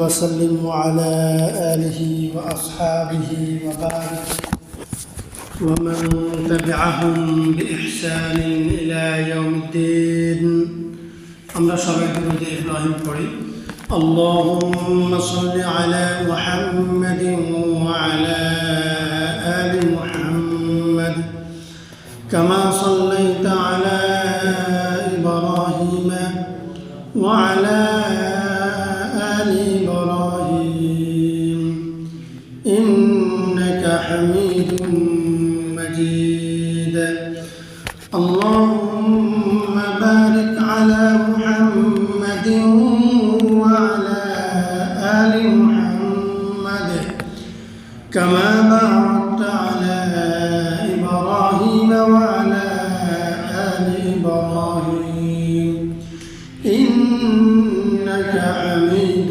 وسلم على آله وأصحابه وبارك ومن تبعهم بإحسان إلى يوم الدين আমরা সবাই দুরূদ ইব্রাহিম পড়ি اللهم صل على محمد وعلى آل محمد كما صليت على إبراهيم وعلى آل إبراهيم إنك حميد مجيد اللهم بارك على محمد وعلى آل محمد كما باركت على إبراهيم وعلى آل إبراهيم إنك حميد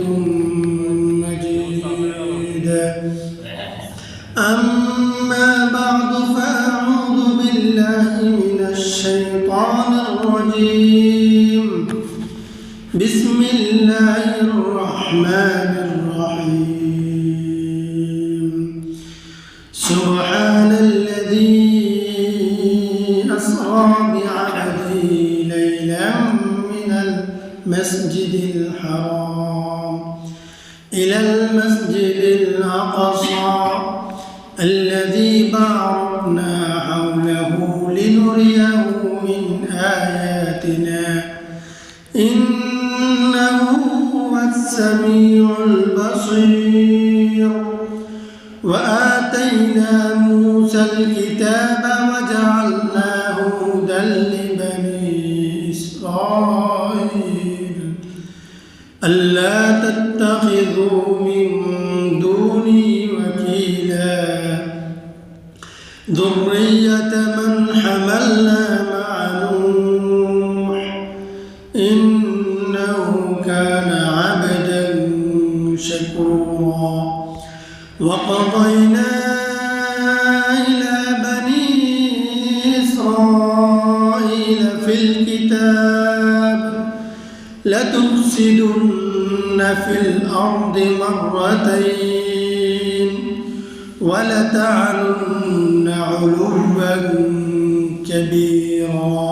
مجيد أما بعد فأعوذ بالله من الشيطان الرجيم بسم الله الرحمن الرحيم سبحان الذي أسرى بعبده ليلا من المسجد الحرام إلى المسجد الأقصى الذي باركنا حوله لنريه من آياتنا إنه هو السميع البصير وآتينا موسى الكتاب وجعلناه هدى لبني إسرائيل ألا تتخذوا من دوني وكيلا ذرية من حملنا مع نوح إنه كان عبدا شكورا وقضينا إلى بني إسرائيل في الكتاب لتفسدن في الأرض مرتين ولتعلن علوا كبيرا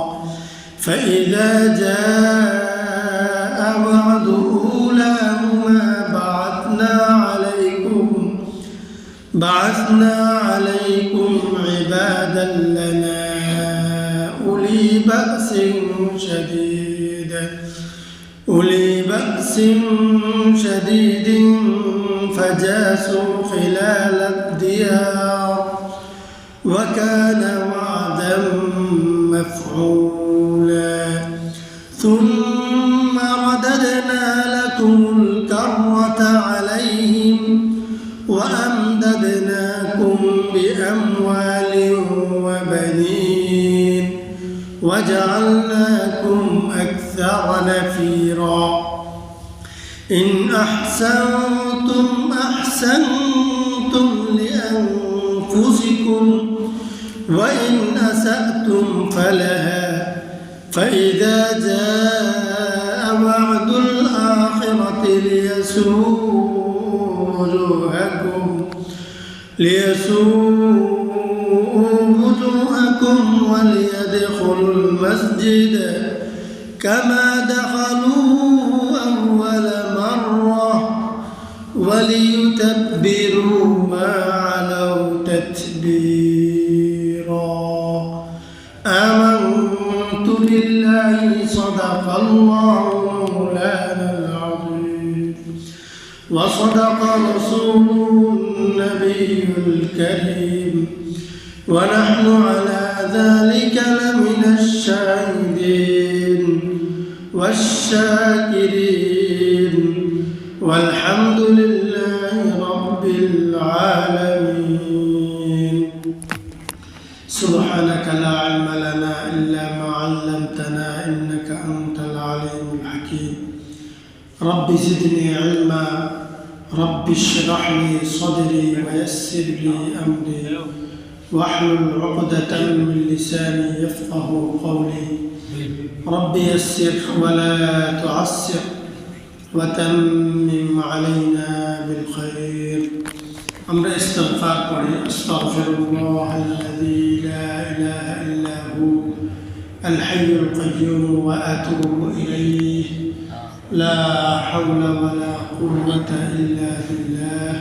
فإذا جاء وعد أولاهما بعثنا عليكم عبادا لنا أولي بأس شديد فجاسوا خلال الديار وكان وعدا مفعولا ثم رددنا لكم الكرة عليهم وأمددناكم بأموال وبنين وجعلناكم أكثر نفيرا إن أحسنتم أحسنتم لأنفسكم وإن أسأتم فلها فإذا جاء وعد الآخرة ليسوءوا وجوهكم وليدخلوا المسجد كما دخلوا أول مرة وليتبروا ما علوا تتبيرا آمنت بالله صدق الله مولانا العظيم وصدق رسوله النبي الكريم ونحن على ذلك لمن الشاهدين والشاكرين والحمد لله رب العالمين سبحانك لا علم لنا إلا ما علمتنا إنك أنت العليم الحكيم رب زدني علما رب اشرح لي صدري ويسر لي أمري واحلل عقدة من لساني يفقه قولي رب يسر ولا تعسر وتمم علينا بالخير. أمر استغفار قولي أستغفر الله الذي لا إله إلا هو الحي القيوم وأتوب إليه لا حول ولا قوة إلا بالله.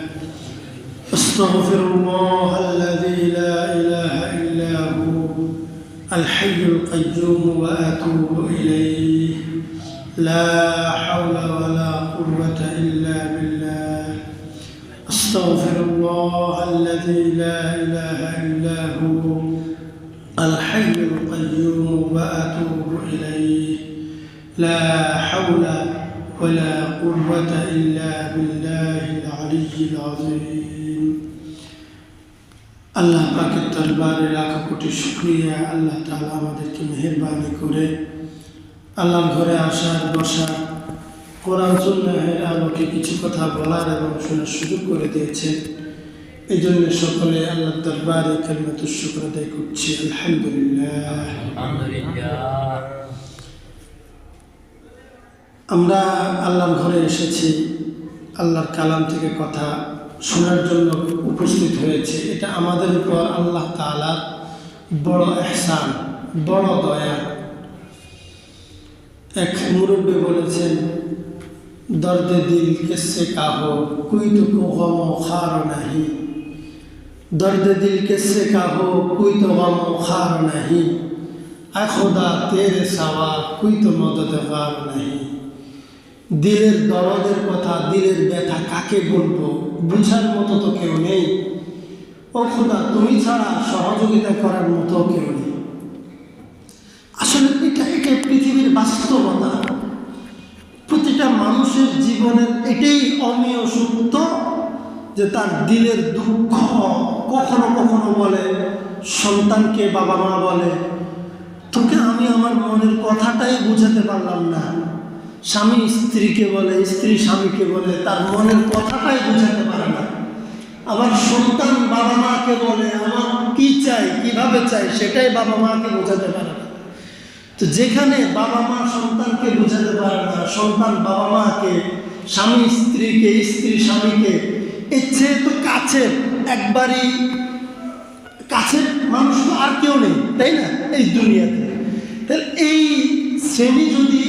أستغفر الله الذي لا إله إلا هو الحي القيوم وأتوب إليه لا حول ولا قوة إلا بالله. أستغفر الله الذي لا إله إلا هو الحي القيوم وأتوب إليه لا حول ولا قوة إلا بالله العلي العظيم. আল্লাহ পাকের দরবারে লাখ কোটি শুকরিয়া। আল্লাহ তাআলা আমাদেরকে মেহেরবানি করে আল্লাহর ঘরে আসার বসার কোরআন সুন্নাহের আলোকে কিছু কথা বলার এবং শোনার সুযোগ করে দিয়েছেন। এই জন্য সকলে আল্লাহর দরবারে কালিমাতুশ শুকর আদায় করছি। আলহামদুলিল্লাহ। আমরা আল্লাহর ঘরে এসেছি, আল্লাহর কালাম থেকে কথা শোনার জন্য উপস্থিত হয়েছে। এটা আমাদের উপর আল্লাহ তাআলার বড় ইহসান, বড় দয়া। এক মুরব্বী বলেছেন, দর্দে দিল কিসসে কাহো কোই তো গম খার নাহি, দর্দে দিল কিসসে কাহো কোই তো গম খার নাহি, আয় খোদা তেরে সাওয়া কোই তো মদদগার নাহি। দিলের দরদের কথা, দিলের ব্যথা কাকে বলবো, বুঝার মতো তো কেউ নেই। ও খোদা, তুমি ছাড়া সহযোগিতা করার মতো কেউ নেই। আসলে এটা পৃথিবীর বাস্তবতা। প্রতিটা মানুষের জীবনের এটাই অমীয় সত্য যে তার দিলের দুঃখ কখনো কখনো বলে সন্তানকে, বাবা মা বলে তোকে আমি আমার মনের কথাটাই বুঝাতে পারলাম না। স্বামী স্ত্রীকে বলে, স্ত্রী স্বামীকে বলে তার মনের কথাটাই বুঝাতে পারে না। আবার সন্তান বাবা মাকে বলে আমার কি চাই, কিভাবে চাই সেটাই বাবা মাকে বোঝাতে পারে না। তো যেখানে বাবা মা সন্তানকে বোঝাতে পারে না, সন্তান বাবা মাকে, স্বামী স্ত্রীকে, স্ত্রী স্বামীকে, এর চেয়ে তো কাছের, একবারই কাছের মানুষ তো আর কেউ নেই, তাই না এই দুনিয়াতে। তাহলে এই শ্রেণী যদি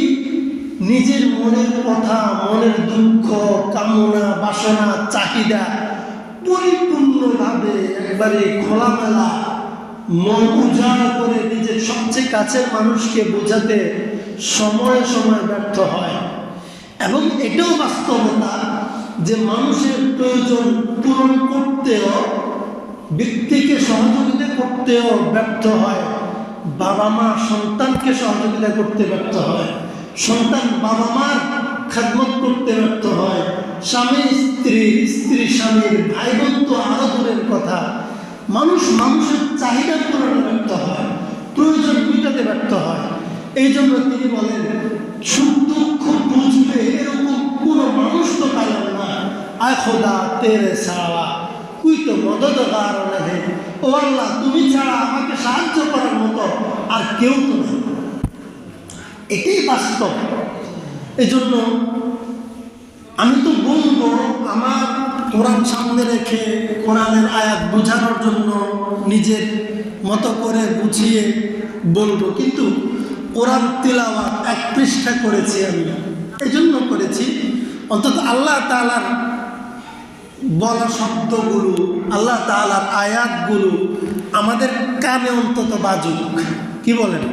নিজের মনের কথা, মনের দুঃখ, কামনা, বাসনা, চাহিদা পরিপূর্ণভাবে একবারে খোলামেলা মন উজাড় করে নিজের সবচেয়ে কাছের মানুষকে বোঝাতে সময়ে সময়ে ব্যর্থ হয়। এবং এটাও বাস্তবতা যে মানুষের প্রয়োজন পূরণ করতেও, ব্যক্তিকে সহযোগিতা করতেও ব্যর্থ হয়। বাবা মা সন্তানকে সহযোগিতা করতে ব্যর্থ হয়, সন্তান বাবা মার খেদমত করতে ব্যর্থ হয়, স্বামী স্ত্রী, স্ত্রী স্বামীর, ভাই বোন তো আরো দূরের কথা। মানুষ মানুষের চাহিদা পূরণে ব্যর্থ হয়, প্রয়োজন মেটাতে ব্যর্থ হয়। এই জন্য তিনি বলেন সুখ দুঃখ বুঝবে এরকম কোনো মানুষ তো পারেন না। আয় খোদা তেরে সাওয়া কুই তো মদদগার নেই, ও আল্লাহ তুমি ছাড়া আমাকে সাহায্য করার মতো আর কেউ তো নেই। এটাই বাস্তব। এজন্য আমি তো বলবো, আমার কোরআন সামনে রেখে কোরআনের আয়াত বোঝানোর জন্য নিজের মতো করে বুঝিয়ে বলবো, কিন্তু কোরআন তিলাওয়াত 1 পৃষ্ঠা করেছি আমি। এই জন্য করেছি অন্তত আল্লাহ তাআলার বলা শব্দগুলো, আল্লাহ তাআলার আয়াতগুলো আমাদের কানে অন্তত বাজুক। কি বলেন?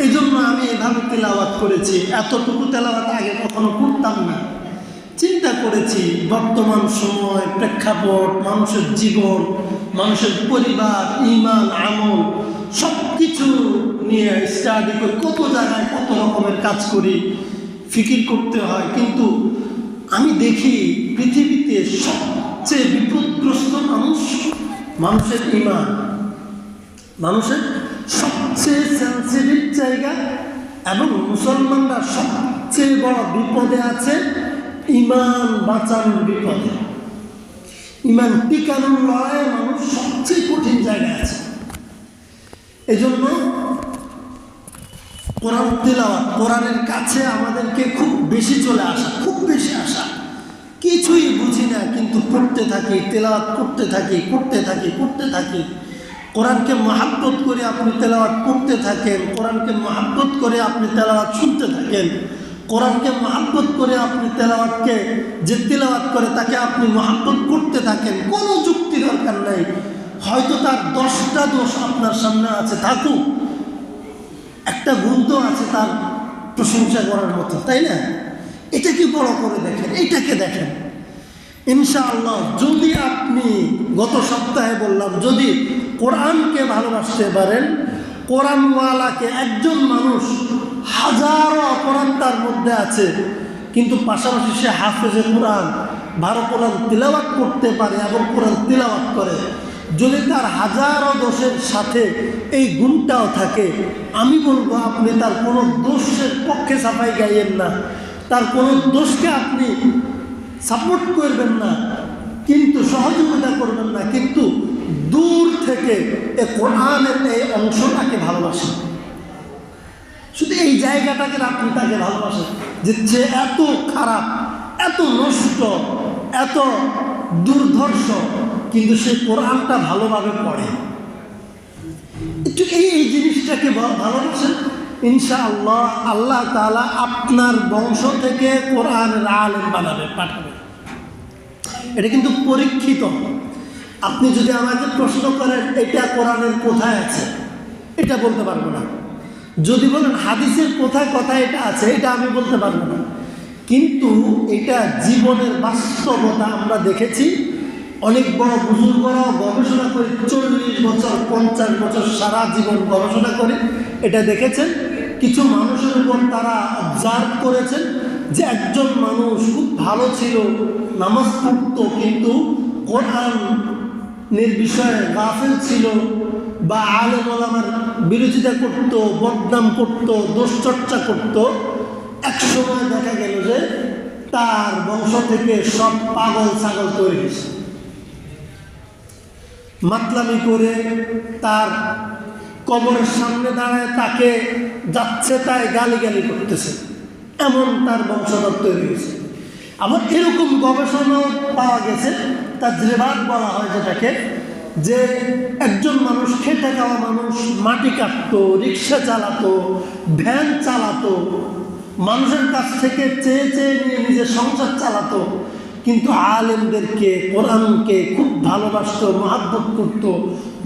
এই জন্য আমি এভাবে তেলাওয়াত করেছি। এতটুকু তেলাওয়াত আগে কখনো করতাম না। চিন্তা করেছি বর্তমান সময়, প্রেক্ষাপট, মানুষের জীবন, মানুষের পরিবার, ঈমান, আমল সব কিছু নিয়ে স্টাডি করে কত জায়গায় কত রকমের কাজ করি, ফিকির করতে হয়। কিন্তু আমি দেখি পৃথিবীতে সবচেয়ে বিপদগ্রস্ত মানুষ মানুষের ঈমান, মানুষের সবচেয়ে সেন্সিটিভ জায়গা, এবং মুসলমানরা সবচেয়ে বড় বিপদে আছে ঈমান বাঁচানোর বিপদে। ঈমান টিকানোর লড়াইয়ে মানুষ সবচেয়ে কঠিন জায়গায় আছে। এজন্য কোরআন তিলাওয়াত, কোরআনের কাছে আমাদেরকে খুব বেশি চলে আসা, খুব বেশি আসা, কিছুই বুঝি না কিন্তু পড়তে থাকি, তেলাওয়াত করতে থাকি। কোরআনকে মহাব্বত করে আপনি তেলাওয়াত করতে থাকেন, কোরআনকে মহাব্বত করে আপনি তেলাওয়াত শুনতে থাকেন, কোরআনকে মহাব্বত করে আপনি তেলাওয়াতকে, যে তেলাওয়াত করে তাকে আপনি মহাব্বত করতে থাকেন। কোনো যুক্তি দরকার নাই। হয়তো তার 10টা দোষ আপনার সামনে আছে, থাকুক, একটা গুণ তো আছে তার প্রশংসা করার মতো, তাই না? এটাকে বড় করে দেখেন, এইটাকে দেখেন। ইনশাআল্লাহ যদি আপনি, গত সপ্তাহে বললাম, যদি কোরআনকে ভালোবাসতে পারেন, কোরআনওয়ালাকে, একজন মানুষ হাজারো অপরাধ তার মধ্যে আছে কিন্তু পাশাপাশি সে হাফেজে কোরআন, ভালো কোরআন তিলাওয়াত করতে পারে এবং কোরআন তিলাওয়াত করে, যদি তার হাজারো দোষের সাথে এই গুণটাও থাকে, আমি বলবো আপনি তার কোনো দোষের পক্ষে সাফাই গাইয়েন না, তার কোনো দোষকে আপনি সাপোর্ট করবেন না, কিন্তু সহযোগিতা করবেন না, কিন্তু দূর থেকে এ কোরআনের এই অংশটাকে ভালোবাসেন। শুধু এই জায়গাটাকে আপনি তাকে ভালোবাসেন যে সে এত খারাপ, এত নষ্ট, এত দুর্ধর্ষ, কিন্তু সে কোরআনটা ভালোভাবে পড়ে। একটু এই জিনিসটাকে ভালোবাসেন, ইনশাআল্লাহ আল্লাহ তাআলা আপনার বংশ থেকে কোরআনের আলেম পাঠাবে। এটা কিন্তু পরীক্ষিত। আপনি যদি আমাকে প্রশ্ন করেন এটা কোরআনের কোথায় আছে, এটা বলতে পারবো না। যদি বলেন হাদিসের কোথায় কোথায় এটা আছে, এটা আমি বলতে পারবো না। কিন্তু এটা জীবনের বাস্তবতা আমরা দেখেছি। অনেক বড় বুজুর্গরাও গবেষণা করে 40 বছর 50 বছর সারা জীবন গবেষণা করে এটা দেখেছেন। কিছু মানুষের উপর তারা অবজার্ভ করেছেন যে একজন মানুষ খুব ভালো ছিল, নামাজ পড়তো, কিন্তু কোরআনের বিষয়ে গাফেল ছিল বা আলেম ওলামার বিরোধিতা করত, বদনাম করত, দোষচর্চা করত। একসময় দেখা গেল যে তার বংশ থেকে সব পাগল ছাগল তৈরি হয়েছে, মাতলামি করে তার কবরের সামনে দাঁড়ায় তাকে যাচ্ছে তাই গালিগালি করতেছে, এমন তার বংশধর তৈরি হয়েছে। আবার এরকম গবেষণাও পাওয়া গেছে, তাজরিবাত বলা হয় যেটাকে, যে একজন মানুষ, খেটে খাওয়া মানুষ, মাটি কাটতো, রিক্সা চালাতো, ভ্যান চালাতো, মানুষের কাছ থেকে চেয়ে চেয়ে নিয়ে নিজের সংসার চালাতো, কিন্তু আলেমদেরকে, কোরআনকে খুব ভালোবাসতো, মহাব্বত করত,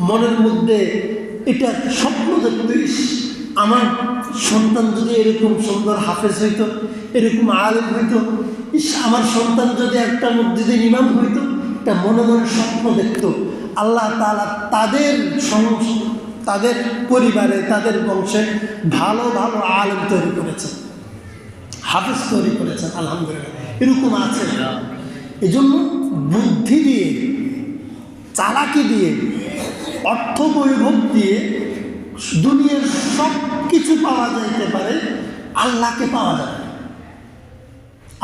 মনের মধ্যে এটা স্বপ্ন দেখতো, আমার সন্তান যদি এরকম সুন্দর হাফেজ হইতো, এরকম আলেম হইতো, আমার সন্তান যদি একটা মসজিদের ইমাম হইতো, এটা মনে মনে স্বপ্ন দেখতো। আল্লাহ তাআলা তাদের পরিবারে, তাদের বংশে ভালো ভালো আলেম তৈরি করেছেন, হাফেজ তৈরি করেছেন, আলহামদুলিল্লাহ। এরকম আছে। এই জন্য বুদ্ধি দিয়ে, চালাকি দিয়ে, অর্থ বৈভব দিয়ে দুনিয়ার সব কিছু পাওয়া যাইতে পারে, আল্লাহকে পাওয়া যায়।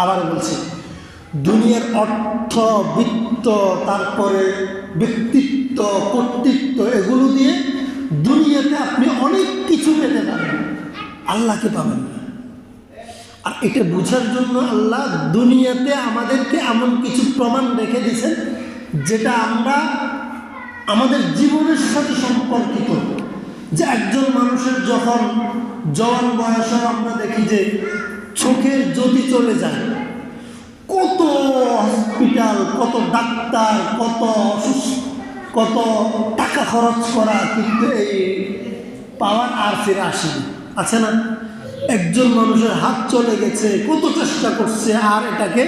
আবার বলছি, দুনিয়ার অর্থ, বিত্ত, তারপরে ব্যক্তিত্ব, কর্তৃত্ব, এগুলো দিয়ে দুনিয়াতে আপনি অনেক কিছু পেতে পারেন, আল্লাহকে পাবেন না। আর এটা বোঝার জন্য আল্লাহ দুনিয়াতে আমাদেরকে এমন কিছু প্রমাণ রেখে দিয়েছেন যেটা আমরা আমাদের জীবনের সাথে সম্পর্কিত। যে একজন মানুষের যখন জওয়ান বয়স হয়, আমরা দেখি যে চোখের জ্যোতি চলে যায়, কত হসপিটাল, কত ডাক্তার, কত টাকা খরচ করা, কিন্তু এই পাওয়ার আর ফিরে আসেনি, আছে না? একজন মানুষের হাত চলে গেছে, কত চেষ্টা করছে, আর এটাকে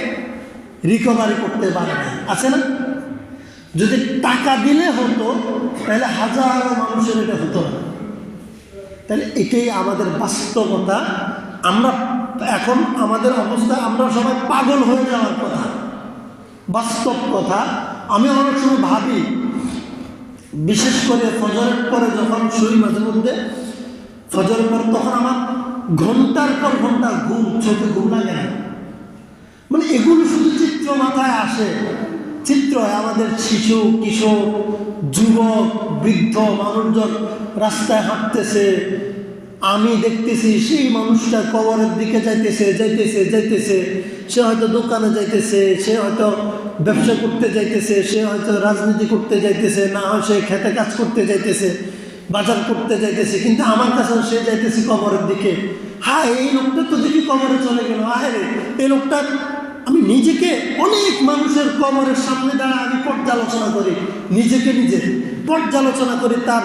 রিকভারি করতে পারে না, আছে না? যদি টাকা দিলে হতো তাহলে হাজারো মানুষের এটা হতো না। তাহলে এটাই আমাদের বাস্তবতা। আমরা এখন আমাদের অবস্থা, আমরা সবাই পাগল হয়ে যাওয়ার কথা, বাস্তব কথা। আমি অনেক সময় ভাবি, বিশেষ করে ফজরের পরে যখন শুই, মাঝে মধ্যে ফজরের পর, তখন আমার ঘন্টার পর ঘন্টা ঘুম, চোখে ঘুম লাগে না। মানে এগুলো শুধু চিত্র মাথায় আসে, চিত্র হয় আমাদের শিশু, কিশোর, যুবক, বৃদ্ধ মানুষজন রাস্তায় হাঁটতেছে, আমি দেখতেছি সেই মানুষটা কবরের দিকে যাইতেছে, সে হয়তো দোকানে যাইতেছে, সে হয়তো ব্যবসা করতে যাইতেছে, সে হয়তো রাজনীতি করতে যাইতেছে, না হয় সে খেতে কাজ করতে যাইতেছে, বাজার করতে যাইতেছে, কিন্তু আমার কাছে সে যাইতেছে কবরের দিকে। হ্যাঁ, এই লোকটা তো দেখি কবরে চলে গেল। হ্যাঁ রে, এই লোকটা, আমি নিজেকে অনেক মানুষের কবরের সামনে দাঁড়ায় আমি পর্যালোচনা করি, নিজেকে নিজে পর্যালোচনা করি, তার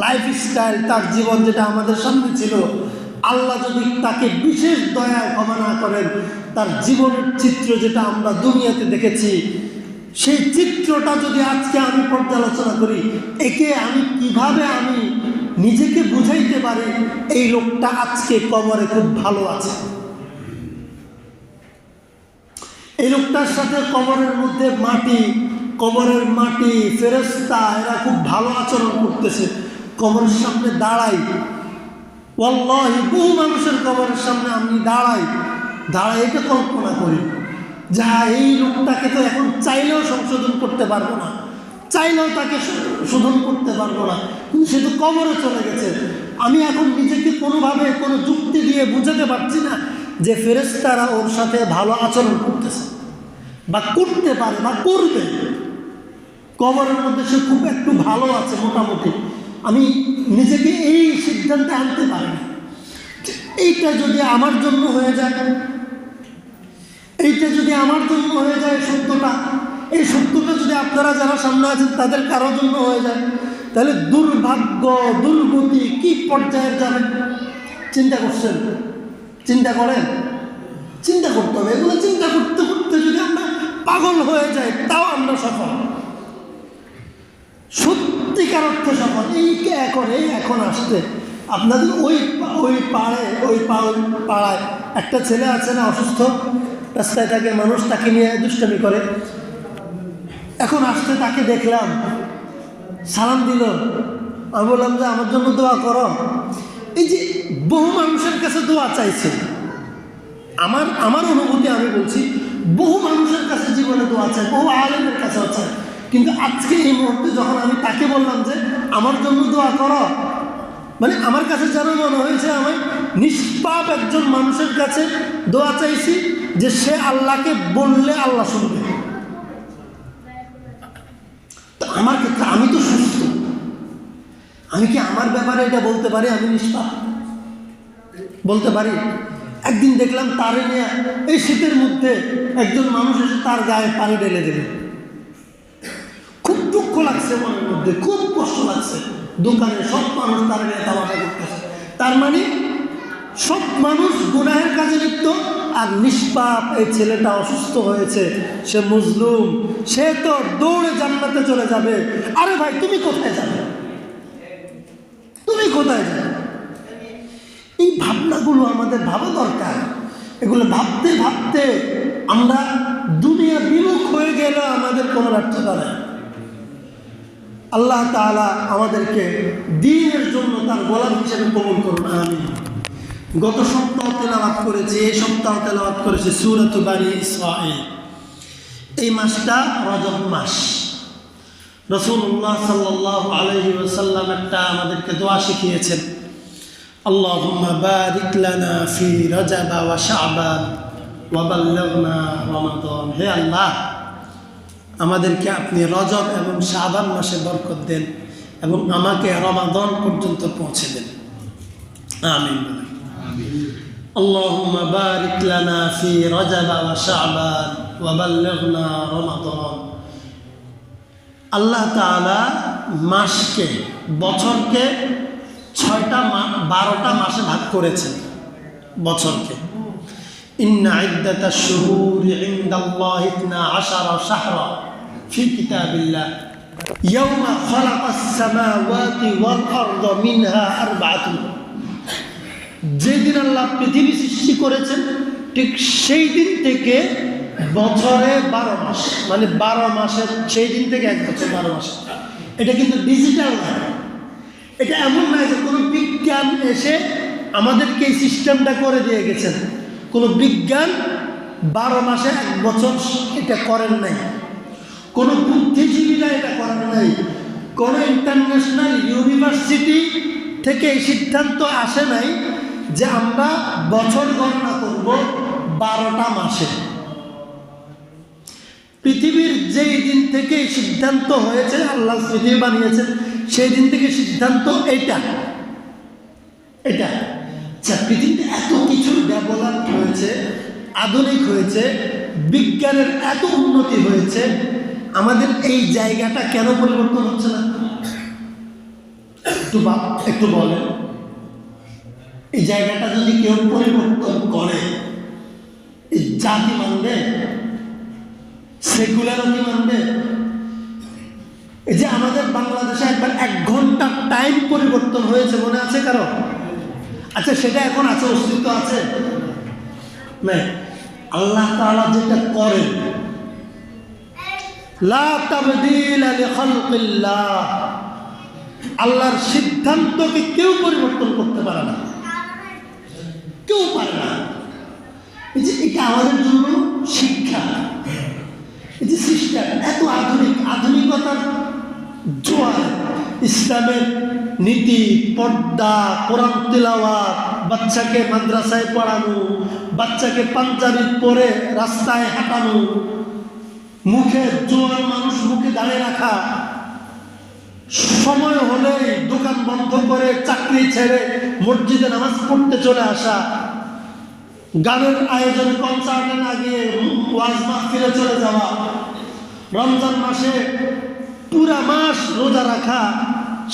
লাইফস্টাইল, তার জীবন যেটা আমাদের সামনে ছিল, আল্লাহ যদি তাকে বিশেষ দয়ায় ক্ষমা না করেন, তার জীবনের চিত্র যেটা আমরা দুনিয়াতে দেখেছি, সেই চিত্রটা যদি আজকে আমি পর্যালোচনা করি, একে আমি কিভাবে আমি নিজেকে বুঝাইতে পারি এই লোকটা আজকে কবরে খুব ভালো আছে। এই লোকটার সাথে কবরের মধ্যে কবরের মাটি, ফেরেশতা, এরা খুব ভালো আচরণ করতেছে। কবরের সামনে দাঁড়াই, ওয়াল্লাহি বহু মানুষের কবরের সামনে আমি দাঁড়াই এটা কল্পনা করি, যা এই লোকটাকে তো এখন চাইলেও সংশোধন করতে পারবো না, চাইলেও তাকে শোধন করতে পারবো না, কিন্তু সে তো কবরে চলে গেছে। আমি এখন নিজেকে কোনোভাবে কোনো যুক্তি দিয়ে বুঝাতে পারছি না যে ফেরেশতারা ওর সাথে ভালো আচরণ করতেছে বা করতে পারে বা করবে। কবরের মধ্যে সে খুব একটু ভালো আছে মোটামুটি, আমি নিজেকে এই সিদ্ধান্তে আনতে পারি না। এইটা যদি আমার জন্য হয়ে যায়, সত্যটা, এই সত্যটা যদি আপনারা যারা সামনে আছেন তাদের কারোর জন্য হয়ে যায়, তাহলে দুর্ভাগ্য, দুর্গতি কি পর্যায়ের যাবেন চিন্তা করছেন? চিন্তা করেন, চিন্তা করতে হবে। এগুলো চিন্তা করতে করতে যদি আমরা পাগল হয়ে যাই, তাও আমরা সফল, সত্যিকার অর্থে সফল। এখন আসতে আপনাদের ওই পাড়ায় একটা ছেলে আছে না, অসুস্থ, রাস্তায় থাকে, মানুষ তাকে নিয়ে দুষ্টামি করে। এখন আসতে তাকে দেখলাম, সালাম দিল, আমি বললাম যে আমার জন্য দোয়া করো। এই যে বহু মানুষের কাছে দোয়া চাইছে, আমার অনুভূতি আমি বলছি, বহু মানুষের কাছে জীবনে দোয়া চায়, বহু আলেমের কাছেও চায়, কিন্তু আজকে এই মুহূর্তে যখন আমি তাকে বললাম যে আমার জন্য দোয়া করো, মানে আমার কাছে যেন মনে হয়েছে আমি নিষ্পাপ একজন মানুষের কাছে দোয়া চাইছি, যে সে আল্লাহকে বললে আল্লাহ শুনবে। তো আমার ক্ষেত্রে আমি তো সুস্থ, আমি কি আমার ব্যাপারে এটা বলতে পারি আমি নিষ্পাপ? বলতে পারি? একদিন দেখলাম তারে নিয়ে এই শীতের মধ্যে একজন মানুষ এসে তার গায়ে পানি ঢেলে দিল। খুব দুঃখ লাগছে মনের মধ্যে, খুব কষ্ট লাগছে। দোকানে সব মানুষ তার নিয়ে তামাশা করতেছে, তার মানে সব মানুষ গুনাহের কাজে লিপ্ত, আর নিষ্পাপ এই ছেলেটা অসুস্থ হয়েছে, সে মজলুম, সে তো দৌড়ে জান্নাতে চলে যাবে। আরে ভাই, তুমি কোথায় যাবে? এই ভাবনাগুলো আমাদের ভাবা দরকার। এগুলো ভাবতে ভাবতে আমরা দুনিয়া বিমুখ হয়ে গেলে আমাদের কোনো ব্যর্থতা নেই। আল্লাহ তাআলা আমাদেরকে দ্বীনের জন্য তার গোলাম হিসেবে কবুল করুন, আমিন। গত সপ্তাহ তেলাওয়াত করেছি, এই সপ্তাহ তেলাওয়াত করেছি সূরাত বানী ইসরাঈল। এই মাসটা রজব মাস। রাসূলুল্লাহ সাল্লাল্লাহু আলাইহি ওয়াসাল্লাম একটা আমাদেরকে দোয়া শিখিয়েছেন, আল্লাহুম্মা বারিক লানা ফি রজব ওয়া শাবান ওয়া বাল্লিগনা রমাদান। হে আল্লাহ, আমাদেরকে আপনি রজব এবং শাবান মাসে বরকত দেন এবং আমাকে রমাদান পর্যন্ত পৌঁছে দেন, আমিন। আল্লাহুম্মা বারিক লানা ফি রজব ওয়া শাবান ওয়া বাল্লিগনা রমাদান। আল্লাহ তাআলা মাসকে, বছরকে 12টা মাসে ভাগ করেছেন। বছরকে ইন্না ইদ্দাতাশ শুহুরি ইনদাল্লাহি 12 শাহরা ফি কিতাবিল্লাহ ইয়াওমা খালাকাস সামাওয়াতি ওয়াল আরদা মিনহা আরবাআতুন। যেদিন আল্লাহ পৃথিবী সৃষ্টি করেছেন ঠিক সেই দিন থেকে বছরে 12 মাস, মানে 12 মাসের সেই দিন থেকে এক বছর 12 মাস। এটা কিন্তু ডিজিটাল না, এটা এমন নয় যে কোনো বিজ্ঞান এসে আমাদেরকে এই সিস্টেমটা করে দিয়ে গেছেন। কোনো বিজ্ঞান 12 মাসে এক বছর এটা করেন নাই, কোনো বুদ্ধিজীবীরা এটা করেন নাই, কোনো ইন্টারন্যাশনাল ইউনিভার্সিটি থেকে এই সিদ্ধান্ত আসে নাই যে আমরা বছর গণনা করব 12টা মাসে। পৃথিবীর যেই দিন থেকে এই সিদ্ধান্ত হয়েছে, আল্লাহ পৃথিবী বানিয়েছেন সেই দিন থেকে সিদ্ধান্ত এটা। আচ্ছা, পৃথিবীতে এত কিছু ডেভেলপ হয়েছে, আধুনিক হয়েছে, বিজ্ঞানের এত উন্নতি হয়েছে, আমাদের এই জায়গাটা কেন পরিবর্তন হচ্ছে না? একটু বলেন। এই জায়গাটা যদি কেউ পরিবর্তন করে, এই জাতি মানবে? সেকুলারিটি মানবে? এই যে আমাদের বাংলাদেশে একবার 1 ঘন্টা টাইম পরিবর্তন হয়েছে, মনে আছে কারো? আচ্ছা, সেটা এখন আছে, অস্তিত্ব আছে? না। আল্লাহ তাআলা যেটা করেন, লা তাবদীলা লিখালকিল্লাহ, আল্লাহর সিদ্ধান্তকে কেউ পরিবর্তন করতে পারে না, কেউ পারে না। এই যে এটা আমাদের জন্য শিক্ষা। এই যে সিস্টেম এত আধুনিকতার জোয়ার, ইসলামের নীতি, পর্দা, কোরআন তিলাওয়াত, বাচ্চাকে মাদ্রাসায় পড়ানো, বাচ্চাকে পাঞ্জাবি পরে রাস্তায় হাঁটানো, মুখে জোয়ান মানুষ মুখে দাঁড়িয়ে রাখা, সময় হলেই দোকান বন্ধ করে চাকরি ছেড়ে মসজিদে নামাজ পড়তে চলে আসা, গানের আয়োজনে কনসার্টে না গিয়ে ওয়াজ মাহফিলে চলে যাওয়া, রমজান মাসে পুরা মাস রোজা রাখা,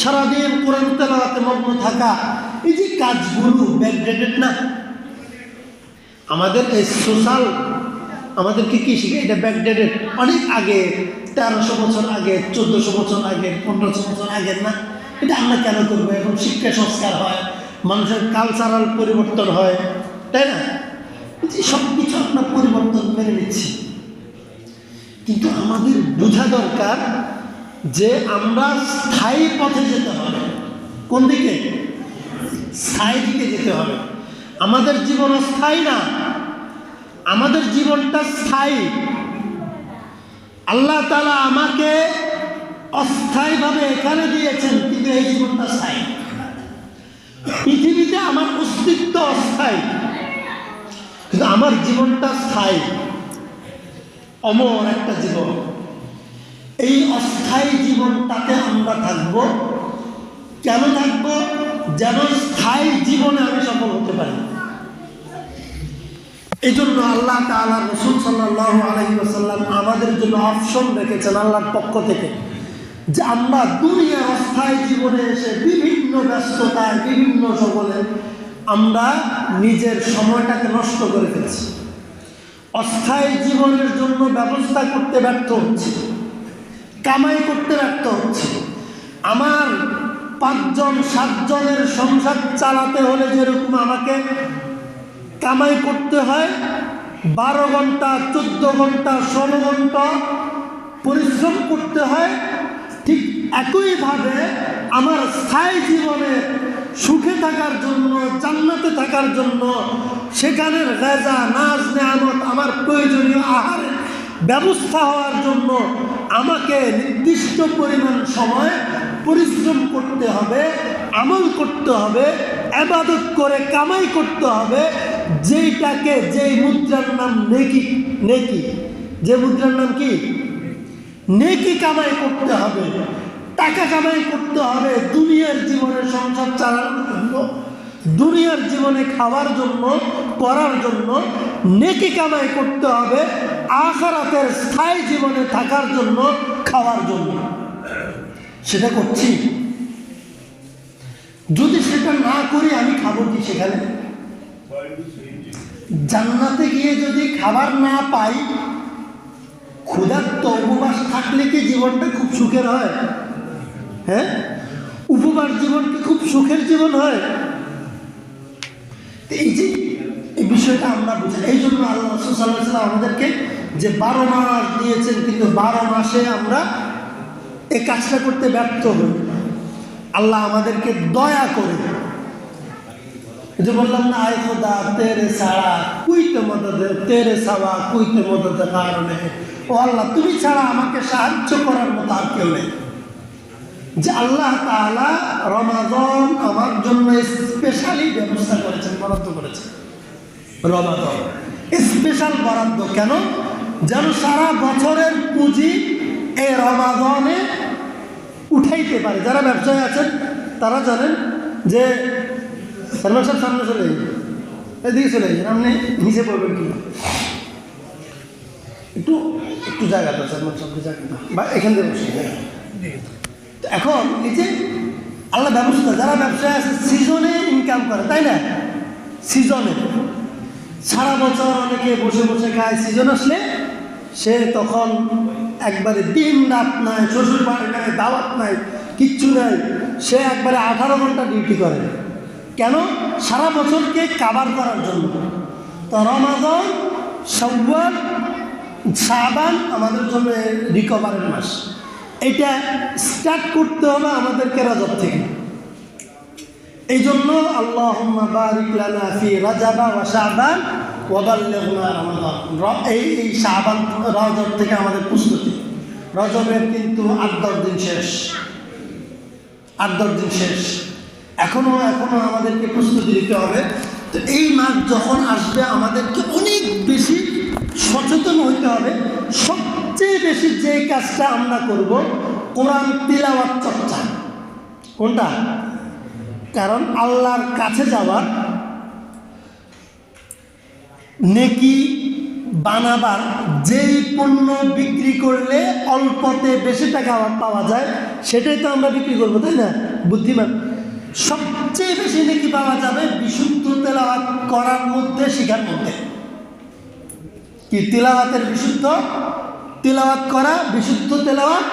সারাদিন কোরআন তেলাওয়াতে মগ্ন থাকা, এই যে কাজগুলো ব্যাকডেটেড না? আমাদের এই সোশ্যাল আমাদেরকে কি শিখে? এটা ব্যাকডেটেড, অনেক আগে, 1300 বছর আগে, 1400 বছর আগে, 1500 বছর আগের না? এটা আমরা কেন করবো? এখন শিক্ষা সংস্কার হয়, মানুষের কালচারাল পরিবর্তন হয়, তাই না? সব কিছু আমরা পরিবর্তন মেনে নিচ্ছি, কিন্তু আমাদের বোঝা দরকার যে আমরা স্থায়ী পথে যেতে হবে। কোন দিকে? স্থায়ী দিকে যেতে হবে। আমাদের জীবন স্থায়ী না, আমাদের জীবনটা স্থায়ী। আল্লাহ তাআলা আমাকে অস্থায়ীভাবে এখানে দিয়েছেন, কিন্তু এই জীবনটা স্থায়ী। পৃথিবীতে আমার অস্তিত্ব অস্থায়ী, কিন্তু আমার জীবনটা স্থায়ী, অমর একটা জীবন। এই অস্থায়ী জীবনটাতে আমরা থাকব। কেন থাকব? যেন স্থায়ী জীবনে আমি সফল হতে পারি। এই জন্য আল্লাহ তাআলা রাসূল সাল্লাল্লাহু আলাইহি ওয়াসাল্লাম আমাদের জন্য অপশন রেখেছেন আল্লাহর পক্ষ থেকে, যে আমরা দুনিয়ার অস্থায়ী জীবনে এসে বিভিন্ন ব্যস্ততায়, বিভিন্ন সকলে আমরা নিজের সময়টাকে নষ্ট করে ফেলছি, অস্থায়ী জীবনের জন্য ব্যবস্থা করতে ব্যর্থ হচ্ছে, কামাই করতে ব্যর্থ হচ্ছে। আমার 5 জন 7 জনের সংসার চালাতে হলে যেরকম আমাকে কামাই করতে হয়, 12 ঘন্টা 14 ঘন্টা 16 ঘন্টা পরিশ্রম করতে হয়, ঠিক একইভাবে আমার স্থায়ী জীবনে সুখে থাকার জন্য, জান্নাতে থাকার জন্য, সেখানের গাজা নাজ নেয়ামত, আমার প্রয়োজনীয় আহারের ব্যবস্থা হওয়ার জন্য আমাকে নির্দিষ্ট পরিমাণ সময় পরিশ্রম করতে হবে, আমল করতে হবে, ইবাদত করে কামাই করতে হবে, যেইটাকে, যেই মুদ্রার নাম নেকি। যে মুদ্রার নাম কি? নেকি কামাই করতে হবে, টাকা কামাই করতে হবে দুনিয়ার জীবনে সংসার চালানোর জন্য, দুনিয়ার জীবনে খাওয়ার জন্য, পড়ার জন্য। নেকি কামাই করতে হবে আখিরাতের স্থায়ী জীবনে থাকার জন্য, খাওয়ার জন্য। সেটা করছি? যদি সেটা না করি আমি খাবো কি সেখানে? জান্নাতে গিয়ে যদি খাবার না পাই, ক্ষুধার্ত উপবাস থাকলে কি জীবনটা খুব সুখের হয়? হ্যাঁ, উপবাস জীবন কি খুব সুখের জীবন হয়? এই যে এই বিষয়টা আমরা বুঝি। এই জন্য আল্লাহ রাসূল সাল্লাল্লাহু আলাইহি ওয়াসাল্লাম আমাদেরকে যে 12 মাস দিয়েছেন, কিন্তু 12 মাসে আমরা এই কাজটা করতে ব্যর্থ হই। আল্লাহ আমাদেরকে দয়া করে, যে বললাম না, আয় খোদা তেরে ছাড়া কুইতে মদদ, তেরে সাওয়া কুইতে মদদ কারণে, ও আল্লাহ তুমি ছাড়া আমাকে সাহায্য করার মতো আর কেউ নেই। যে আল্লাহ তাআলা রমাদান আমার জন্য স্পেশালি ব্যবস্থা করেছেন, বরাদ্দ করেছেন। রমাদান স্পেশাল বরাদ্দ কেন? যেন সারা বছরের পুঁজি এই রমাদানে উঠাইতে পারে। যারা ব্যবসায়ী আছেন তারা জানেন যে সালমান সাহেব সামনে চলে যাই, এদিকে চলে যাই, আপনি নিচে পড়বেন কি একটু একটু জায়গাটা সালমান সাহেব জায়গাটা বা এখান থেকে বসে। এখন এই যে আল্লাহ ব্যবস্থা, যারা ব্যবসায় আছে সিজনে ইনকাম করে, তাই না? সিজনে সারা বছর অনেকে বসে বসে খায়, সিজন আসলে সে তখন একবারে দিন রাত নাই, শ্বশুর বাড়ি নাই, দাওয়াত নাই, কিচ্ছু নাই, সে একবারে 18 ঘন্টা ডিউটি করে। কেন? সারা বছরকে কাভার করার জন্য। তো রমাদান, শাওয়াল, শাবান আমাদের জন্য রিকভারের মাস। এটা স্টার্ট করতে হবে আমাদেরকে রজব থেকে। এই জন্য আল্লাহুম্মা বারিক লানা ফি রজব ওয়া শাবান ওয়া বাল্লিগনা রমাদান। এই শাবান রজব থেকে আমাদের প্রস্তুতি। রজবের কিন্তু 8-10 দিন শেষ, 8-10 দিন শেষ। এখনো আমাদেরকে প্রস্তুতি নিতে হবে। তো এই মাস যখন আসবে আমাদেরকে অনেক বেশি সচেতন হতে হবে। সবচেয়ে বেশি যে কাজটা আমরা করব, কোরআন তিলাওয়াত চর্চা। কোনটা? কারণ আল্লাহর কাছে যাওয়ার, নেকি বানাবার, যেই পণ্য বিক্রি করলে অল্পতে বেশি টাকা পাওয়া যায় সেটাই তো আমরা বিক্রি করবো, তাই না? বুদ্ধিমান। সবচেয়ে বেশি নেকি পাওয়া যাবে বিশুদ্ধ তেলাওয়াত করার মধ্যে, শিখার মধ্যে। কি তেলাওয়াতের বিশুদ্ধ তেলাওয়াত করা, বিশুদ্ধ তেলাওয়াত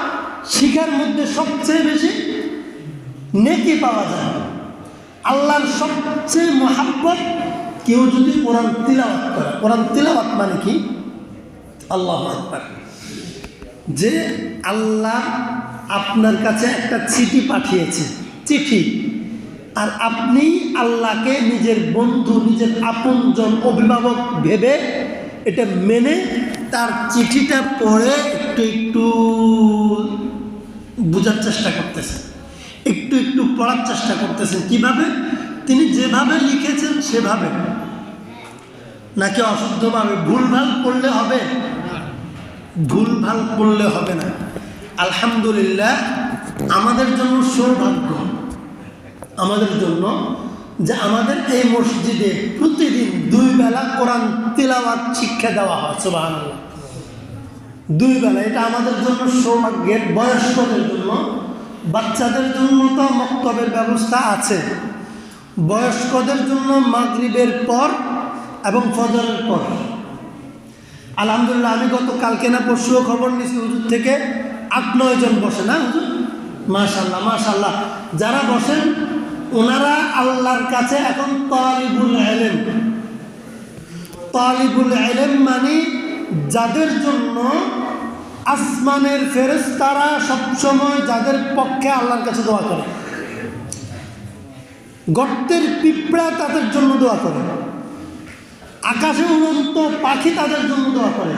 শিখার মধ্যে সবচেয়ে বেশি নেকি পাওয়া যায়। আল্লাহর সবচেয়ে মহাব্বত কেউ যদি কোরআন তিলাওয়াত করে। কোরআন তিলাওয়াত মানে কি? আল্লাহু আকবার। যে আল্লাহ আপনার কাছে একটা চিঠি পাঠিয়েছে, চিঠি, আর আপনি আল্লাহকে নিজের বন্ধু, নিজের আপনজন, অভিভাবক ভেবে এটা মেনে তার চিঠিটা পড়ে একটু একটু বোঝার চেষ্টা করতেছেন, একটু একটু পড়ার চেষ্টা করতেছেন। কিভাবে? তিনি যেভাবে লিখেছেন সেভাবে, নাকি অশুদ্ধভাবে? ভুলভাল করলে হবে? ভুলভাল করলে হবে না। আলহামদুলিল্লাহ, আমাদের জন্য সৌভাগ্য, আমাদের জন্য যে আমাদের এই মসজিদে প্রতিদিন 2 বেলা কোরআন তিলাওয়াত শিক্ষা দেওয়া হয়। সুবহানাল্লাহ, 2 বেলা। এটা আমাদের জন্য সৌভাগ্যের। বয়স্কদের জন্য, বাচ্চাদের জন্য তো মক্তবের ব্যবস্থা আছে। বয়স্কদের জন্য মাগরিবের পর এবং ফজরের পর। আলহামদুলিল্লাহ, আমি কালকে না পরশুও খবর নিয়েছি, হুজুর থেকে 8-9 জন বসে না হুজুর? মাশাআল্লাহ মাশাআল্লাহ। যারা বসেন ওনারা আল্লাহর কাছে এখন তালিবুল ইলম। তালিবুল ইলম মানে যাদের জন্য আসমানের ফেরেশতারা সবসময় যাদের পক্ষে আল্লাহর কাছে দোয়া করে। গর্তের পিঁপড়া তাদের জন্য দোয়া করে, আকাশে উড়ন্ত পাখি তাদের জন্য দোয়া করে,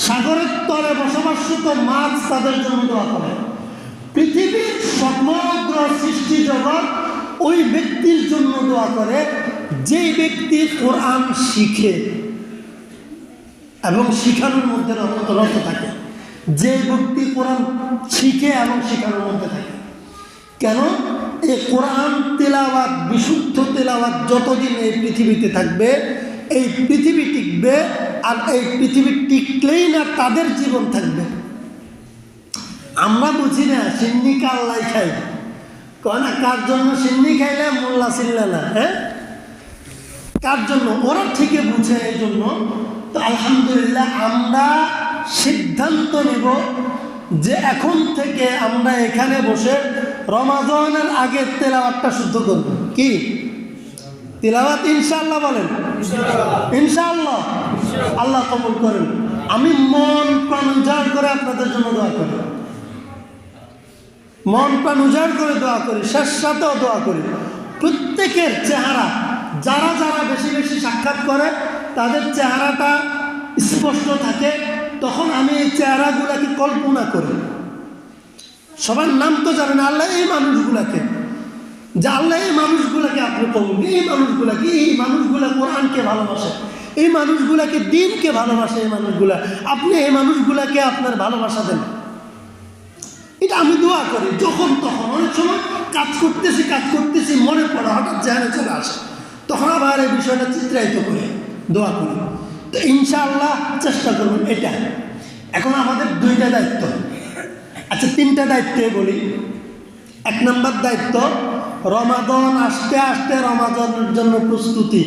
সাগরের তলে বসবাসরত মাছ তাদের জন্য দোয়া করে। পৃথিবীর সমগ্র সৃষ্টি জগৎ ওই ব্যক্তির জন্য দোয়া করে যেই ব্যক্তি কোরআন শিখে এবং শিখানোর মধ্যে রত থাকে। যে ব্যক্তি কোরআন শিখে এবং শিখানোর মধ্যে থাকে। কেন? এই কোরআন তেলাওয়াত, বিশুদ্ধ তেলাওয়াত যতদিন এই পৃথিবীতে থাকবে, এই পৃথিবী টিকবে। আর এই পৃথিবী টিকলেই না তাদের জীবন থাকবে। আমরা বুঝি না সিন্নি কাল্লাই খাই, না কার জন্য সিন্নি খাইলে মোল্লা চিনলে না, হ্যাঁ কার জন্য? ওরা ঠিকই বুঝে। এই জন্য তো আলহামদুলিল্লাহ আমরা সিদ্ধান্ত নেব যে এখন থেকে আমরা এখানে বসে রমাদানের আগে তেলাওয়াতটা শুদ্ধ করব। কি তেলাওয়াত? ইনশাআল্লাহ বলেন, ইনশাআল্লাহ। আল্লাহ কবুল করেন। আমি মন প্রাণ উজাড় করে আপনাদের জন্য দোয়া করি, মন প্রাণ উজাড় করে দোয়া করি, শেষ সাথেও দোয়া করি। প্রত্যেকের চেহারা, যারা যারা বেশি বেশি সাক্ষাৎ করে তাদের চেহারাটা স্পষ্ট থাকে। তখন আমি এই চেহারাগুলোকে কল্পনা করি। সবার নাম তো জানেন, আল্লাহ এই মানুষগুলাকে, যে আল্লাহ এই মানুষগুলাকে আপনি কবুল, এই মানুষগুলা কোরআনকে ভালোবাসে, এই মানুষগুলাকে দ্বীনকে ভালোবাসে, এই মানুষগুলা আপনি এই মানুষগুলাকে আপনার ভালোবাসা দেন। এটা আমি দোয়া করি যখন তখন। অনেক সময় কাজ করতেছি মনে পড়ে, হঠাৎ জেনে চলে আসে, তখন আবার এই বিষয়টা চিত্রায়িত করে দোয়া করি। তো ইনশাআল্লাহ চেষ্টা করবেন এটা। এখন আমাদের 2টা দায়িত্ব, আচ্ছা 3টা দায়িত্বে বলি। 1 নম্বর দায়িত্ব, রমাদান আসতে আসতে রমাদানের জন্য প্রস্তুতি।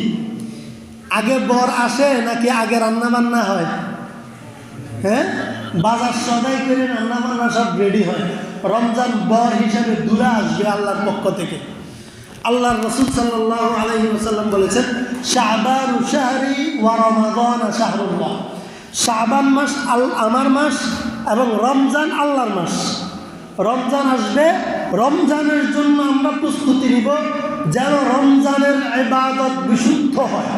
আগে বর আসে নাকি আগে রান্না বান্না হয়? হ্যাঁ, বাজার সদাই করে রান্না বান্না সব রেডি হয়, রমজান বর হিসাবে দূরে আসবে আল্লাহর পক্ষ থেকে। আল্লাহর রাসূল সাল্লাল্লাহু আলাইহি ওয়াসাল্লাম বলেছেন, শাবানু শাহরি ওয়া রমাদান শাহরুল্লাহ। শাবান মাস আমার মাস এবং রমজান আল্লাহর মাস। রমজান আসবে, রমজানের জন্য আমরা প্রস্তুতি নিব যেন রমজানের ইবাদত বিশুদ্ধ হয়।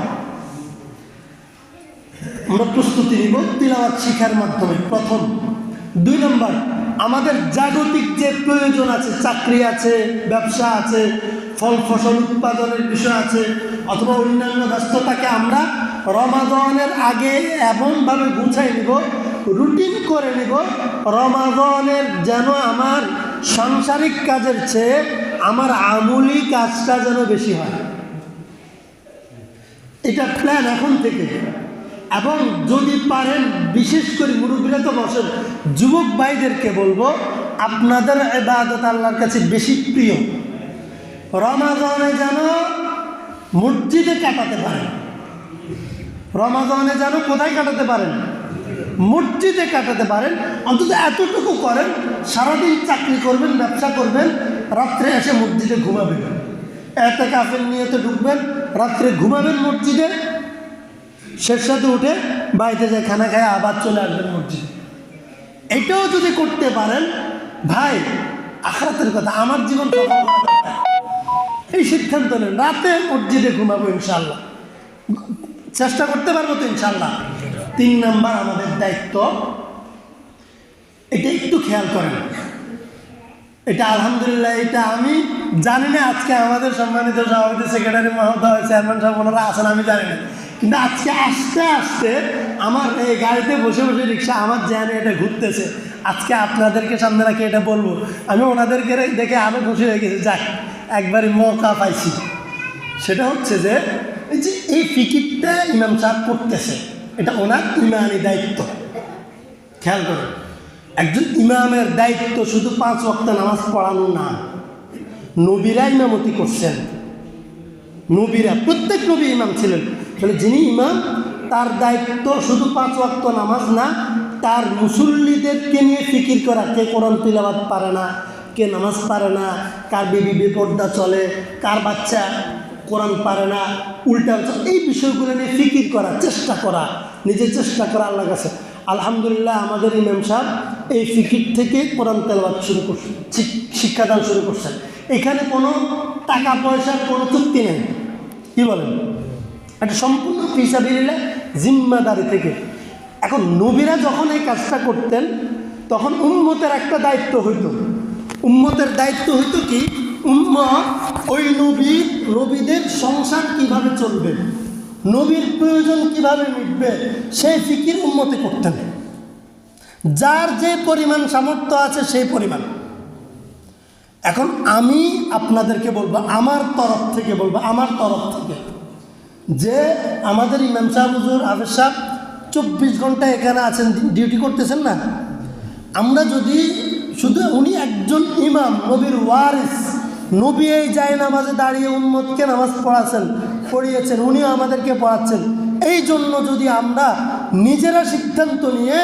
আমরা প্রস্তুতি নিব তিলাওয়াত শিখার মাধ্যমে, প্রথম। 2 নম্বর, আমাদের জাগতিক যে প্রয়োজন আছে, চাকরি আছে, ব্যবসা আছে, ফল ফসল উৎপাদনের বিষয় আছে, অথবা অন্যান্য ব্যস্ততাকে আমরা রমাদানের আগে এমনভাবে গুছাই নিব, রুটিন করে নিব, রমাদানের যেন আমার সাংসারিক কাজের চেয়ে আমার আমূলি কাজটা যেন বেশি হয়। এটা প্ল্যান এখন থেকে। এবং যদি পারেন, বিশেষ করে মুরব্বীরা তো বসেন, যুবক ভাইদেরকে বলবো, আপনাদের ইবাদত আল্লাহর কাছে বেশি প্রিয়। রমাদানে যেন মসজিদে কাটাতে পারেন, রমাদানে যেন কোথায় কাটাতে পারেন? মসজিদে কাটাতে পারেন। অন্তত এতটুকু করেন, সারাদিন চাকরি করবেন, ব্যবসা করবেন, রাত্রে এসে মসজিদে ঘুমাবেন, ইতিকাফের নিয়তে ঢুকবেন, রাত্রে ঘুমাবেন মসজিদে, শেষ সাথে উঠে বাড়িতে যায় খানা খায় আবার চলে আসবেন মসজিদে। এটাও যদি করতে পারেন, ভাই আখিরাতের কথা, আমার জীবন সফল করা দরকার। এই সিদ্ধান্ত নেন, রাতে মসজিদে ঘুমাবো ইনশাআল্লাহ। চেষ্টা করতে পারবো তো ইনশাআল্লাহ। 3 নম্বর আমাদের দায়িত্ব, এটা একটু খেয়াল করেন। এটা আলহামদুলিল্লাহ, এটা আমি জানি না, আজকে আমাদের সম্মানিত সভাপতি, সেক্রেটারি মহোদয়, চেয়ারম্যান সাহেব ওনারা আছেন, আমি জানি না, কিন্তু আজকে আস্তে আস্তে আমার এই গাড়িতে বসে বসে রিক্সা আমার জানে এটা ঘুরতেছে। আজকে আপনাদেরকে সামনে রাখি এটা বলবো, আমি ওনাদেরকে দেখে আরও খুশি হয়ে গেছি, যাক একবারই মৌকা পাইছি। সেটা হচ্ছে যে এই ফিকিরটা ইমাম সাহেব করতেছে, এটা ওনার ইমানি দায়িত্ব। খেয়াল করুন, একজন ইমামের দায়িত্ব শুধু 5 ওয়াক্ত নামাজ পড়ানো না। নবীরা ইমামতি করছেন, নবীরা, প্রত্যেক নবী ইমাম ছিলেন। তাহলে যিনি ইমাম, তার দায়িত্ব শুধু 5 ওয়াক্ত নামাজ না, তার মুসল্লিদেরকে নিয়ে ফিকির করা, কে কোরআন তিলাওয়াত পারে না, কে নামাজ পারে না, কার বিবি বেপর্দা চলে, কার বাচ্চা কোরআন পারে না, উল্টা, এই বিষয়গুলো নিয়ে ফিকির করা, চেষ্টা করা, নিজে চেষ্টা করা আল্লাহর কাছে। আলহামদুলিল্লাহ আমাদের ইমাম সাহেব এই ফিকির থেকে কোরআন তেলাওয়াত শুরু করছেন, শিক্ষাদান শুরু করছেন। এখানে কোনো টাকা পয়সার কোনো চুক্তি নেই, কি বলেন? এটা সম্পূর্ণ ফি সাবিলিল্লাহ, জিম্মাদারি থেকে। এখন নবীরা যখন এই কাজটা করতেন, তখন উম্মতের একটা দায়িত্ব হইতো। উম্মতের দায়িত্ব হইতো কি, উম্মত ওই নবীদের সংসার কিভাবে চলবে, নবীর প্রয়োজন কিভাবে মিটবে, সেই ফিকির উম্মতে করতেন। যার যে পরিমাণ সামর্থ্য আছে সেই পরিমাণ। এখন আমি আপনাদেরকে বলবো, আমার তরফ থেকে যে আমাদের ইমাম সাহেব, হুজুর হাফেজ সাহেব 24 ঘন্টা এখানে আছেন, ডিউটি করতেছেন না। আমরা যদি শুধু, উনি একজন ইমাম, নবীর ওয়ারিস, নবী এই যায় নামাজে দাঁড়িয়ে উম্মতকে নামাজ পড়িয়েছেন, উনিও আমাদেরকে পড়াচ্ছেন। এই জন্য যদি আমরা নিজেরা সিদ্ধান্ত নিয়ে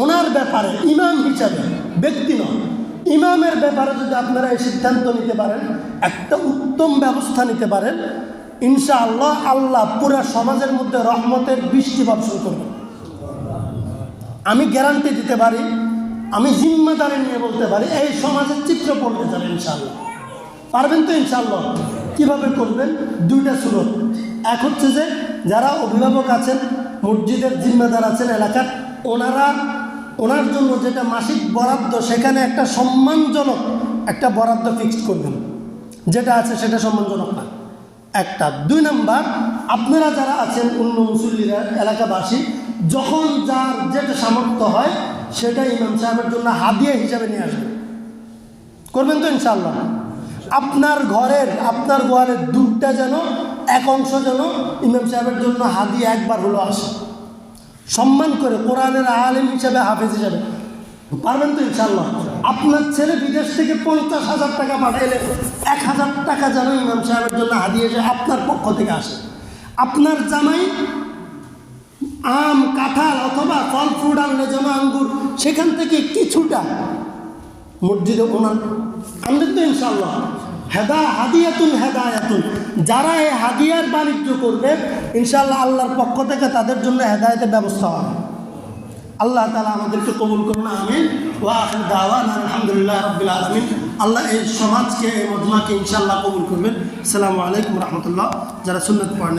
ওনার ব্যাপারে, ইমাম হিসাবে, ব্যক্তি নয়, ইমামের ব্যাপারে যদি আপনারা এই সিদ্ধান্ত নিতে পারেন, একটা উত্তম ব্যবস্থা নিতে পারেন, ইনশাআল্লাহ আল্লাহ পুরা সমাজের মধ্যে রহমতের বৃষ্টি বর্ষণ করবেন। আমি গ্যারান্টি দিতে পারি, আমি জিম্মাদারি নিয়ে বলতে পারি, এই সমাজের চিত্র পড়তে যাবে ইনশাআল্লাহ। পারবেন তো ইনশাআল্লাহ? কীভাবে করবেন? 2টা সুরত। এক হচ্ছে যে যারা অভিভাবক আছেন, মসজিদের জিম্মাদার আছেন এলাকার, ওনারা ওনার জন্য যেটা মাসিক বরাদ্দ সেখানে একটা সম্মানজনক একটা বরাদ্দ ফিক্সড করবেন, যেটা আছে সেটা সম্মানজনক না একটা। 2 নাম্বার, আপনারা যারা আছেন অন্য মুসল্লিরা এলাকাবাসী, যখন যার যেটা সামর্থ্য হয় সেটা ইমাম সাহেবের জন্য হাদিয়া হিসাবে নিয়ে আসবেন। করবেন তো ইনশাআল্লাহ? আপনার গোয়ালের দুধটা যেন, এক অংশ যেন ইমাম সাহেবের জন্য হাদিয়া একবার হলো আসে, সম্মান করে, কোরআনের আলেম হিসাবে, হাফেজ হিসাবে। পারবেন তো ইনশাআল্লাহ? আপনার ছেলে বিদেশ থেকে 50,000 টাকা পাঠাইলে 1,000 টাকা যেন ইমাম সাহেবের জন্য হাদিয়া এসে আপনার পক্ষ থেকে আসে। আপনার জামাই আম, কাঁঠাল অথবা ফল ফ্রুট আনলে যেন আঙ্গুর, সেখান থেকে কিছুটা মসজিদে ওনার আনবেন তো ইনশাআল্লাহ। হাদিয়াতুন হেদায়াতুন, যারা এই হাদিয়ার বাণিজ্য করবে ইনশাআল্লাহ আল্লাহর পক্ষ থেকে তাদের জন্য হেদায়েতের ব্যবস্থা হবে। আল্লাহ তাআলা আমাদেরকে কবুল করুন, আমিন। ওয়া আখির দাওয়ানা আলহামদুলিল্লাহ রাব্বিল আলামিন। আল্লাহ এই সমাজকে, এই মজমাকে ইনশাআল্লাহ কবুল করবেন। আসসালামু আলাইকুম ওয়া রাহমাতুল্লাহ। যারা সুন্নাত পড়েন